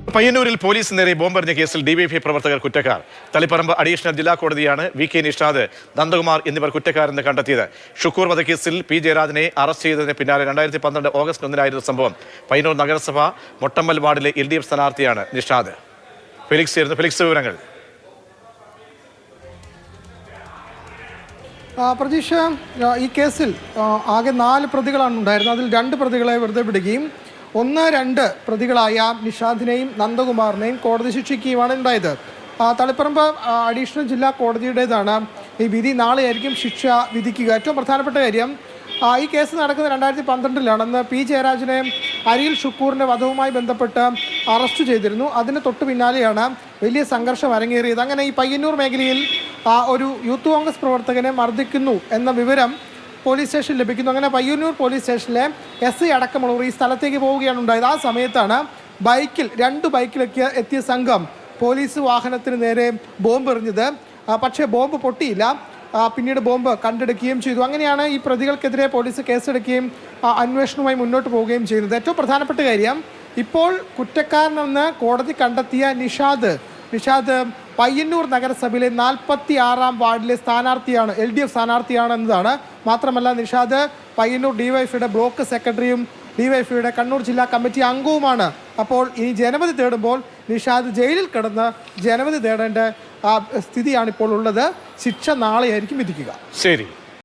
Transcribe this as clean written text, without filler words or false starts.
പയ്യന്നൂരിൽ പോലീസ് നേരെ ബോംബെറിഞ്ഞ കേസിൽ ഡിവൈഎഫ്ഐ പ്രവർത്തകർ കുറ്റക്കാർ. തളിപ്പറമ്പ് അഡീഷണൽ ജില്ലാ കോടതിയാണ് വി.കെ. നിഷാദ്, നന്ദകുമാർ എന്നിവർ കുറ്റക്കാരെന്ന് കണ്ടെത്തിയത്. ഷുക്കൂർ വധക്കേസിൽ പി. ജയരാജനെ അറസ്റ്റ് ചെയ്തതിന് പിന്നാലെ 2012 ഓഗസ്റ്റ് 1 സംഭവം. പയ്യന്നൂർ നഗരസഭ മൊട്ടമ്മൽ വാർഡിലെ LDF സ്ഥാനാർത്ഥിയാണ് നിഷാദ്. ഫെലിക്സ് വിവരങ്ങൾ. പ്രതീക്ഷ, ഈ കേസിൽ ആകെ 4 പ്രതികളാണ് ഉണ്ടായിരുന്നത്. അതിൽ 2 പ്രതികളെ വെറുതെ വിടുകയും 1, 2 പ്രതികളായ നിഷാദിനെയും നന്ദകുമാറിനെയും കോടതി ശിക്ഷിക്കുകയുമാണ് ഉണ്ടായത്. തളിപ്പറമ്പ് അഡീഷണൽ ജില്ലാ കോടതിയുടേതാണ് ഈ വിധി. നാളെയായിരിക്കും ശിക്ഷ വിധിക്കുക. ഏറ്റവും പ്രധാനപ്പെട്ട കാര്യം, ഈ കേസ് നടക്കുന്നത് 2012 അന്ന് പി. ജയരാജനെ അരിയിൽ ഷുക്കൂറിൻ്റെ വധവുമായി ബന്ധപ്പെട്ട് അറസ്റ്റ് ചെയ്തിരുന്നു. അതിന് തൊട്ടു പിന്നാലെയാണ് വലിയ സംഘർഷം അരങ്ങേറിയത്. അങ്ങനെ ഈ പയ്യന്നൂർ മേഖലയിൽ ഒരു യൂത്ത് കോൺഗ്രസ് പ്രവർത്തകനെ മർദ്ദിക്കുന്നു എന്ന വിവരം പോലീസ് സ്റ്റേഷനിൽ ലഭിക്കുന്നു. അങ്ങനെ പയ്യന്നൂർ പോലീസ് സ്റ്റേഷനിലെ SI അടക്കമുള്ളവർ ഈ സ്ഥലത്തേക്ക് പോവുകയാണ് ഉണ്ടായത്. ആ സമയത്താണ് 2 ബൈക്കിലേക്ക് എത്തിയ സംഘം പോലീസ് വാഹനത്തിന് നേരെ ബോംബ് എറിഞ്ഞത്. പക്ഷേ ബോംബ് പൊട്ടിയില്ല. പിന്നീട് ബോംബ് കണ്ടെടുക്കുകയും ചെയ്തു. അങ്ങനെയാണ് ഈ പ്രതികൾക്കെതിരെ പോലീസ് കേസെടുക്കുകയും അന്വേഷണവുമായി മുന്നോട്ട് പോവുകയും ചെയ്യുന്നത്. ഏറ്റവും പ്രധാനപ്പെട്ട കാര്യം, ഇപ്പോൾ കുറ്റക്കാരനെന്ന് കോടതി കണ്ടെത്തിയ നിഷാദ് പയ്യന്നൂർ നഗരസഭയിലെ 46-ാം വാർഡിലെ സ്ഥാനാർത്ഥിയാണ്, LDF സ്ഥാനാർത്ഥിയാണ് എന്നതാണ്. മാത്രമല്ല, നിഷാദ് പയ്യന്നൂർ DYFIയുടെ ബ്ലോക്ക് സെക്രട്ടറിയും DYFIയുടെ കണ്ണൂർ ജില്ലാ കമ്മിറ്റി അംഗവുമാണ്. അപ്പോൾ ഇനി ജനവിധി തേടുമ്പോൾ നിഷാദ് ജയിലിൽ കിടന്ന് ജനവിധി തേടേണ്ട സ്ഥിതിയാണ് ഇപ്പോൾ ഉള്ളത്. ശിക്ഷ നാളെയായിരിക്കും വിധിക്കുക. ശരി.